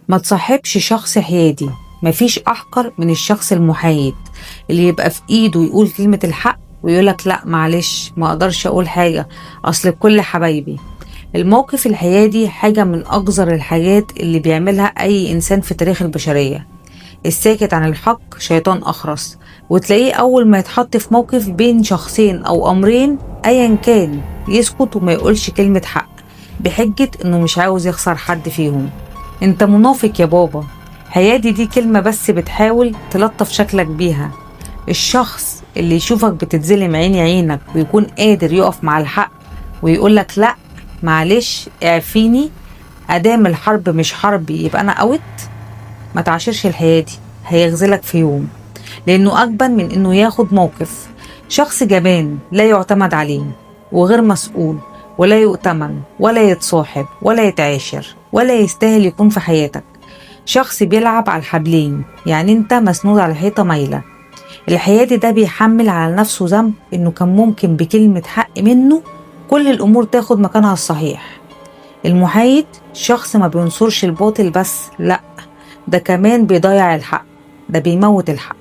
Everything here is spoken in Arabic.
ما تصاحبش شخص حيادي. مفيش أحقر من الشخص المحايد اللي يبقى في إيده يقول كلمة الحق ويقولك لأ معلش ما أقدرش أقول حاجة، أصل كل حبايبي. الموقف الحيادي حاجة من أقذر الحاجات اللي بيعملها أي إنسان في تاريخ البشرية. الساكت عن الحق شيطان أخرس، وتلاقيه أول ما يتحط في موقف بين شخصين أو أمرين أيا كان يسكت وما يقولش كلمة حق بحجة إنه مش عاوز يخسر حد فيهم. انت منافق يا بابا. حيادي دي كلمة بس بتحاول تلطف شكلك بيها. الشخص اللي يشوفك بتتظلم عيني عينك ويكون قادر يقف مع الحق ويقولك لأ معلش اعفيني، ادام الحرب مش حربي يبقى انا اوت. ما تعاشرش الحيادي، هيغزلك في يوم، لانه اجبن من انه ياخد موقف. شخص جبان لا يعتمد عليه وغير مسؤول، ولا يؤتمن ولا يتصاحب ولا يتعاشر ولا يستاهل يكون في حياتك. شخص بيلعب على الحبلين، يعني انت مسنود على الحيطة مايلة. الحيادي ده بيحمل على نفسه ذنب انه كان ممكن بكلمة حق منه كل الامور تاخد مكانها الصحيح. المحايد شخص ما بينصرش الباطل بس، لا، ده كمان بيضيع الحق، ده بيموت الحق.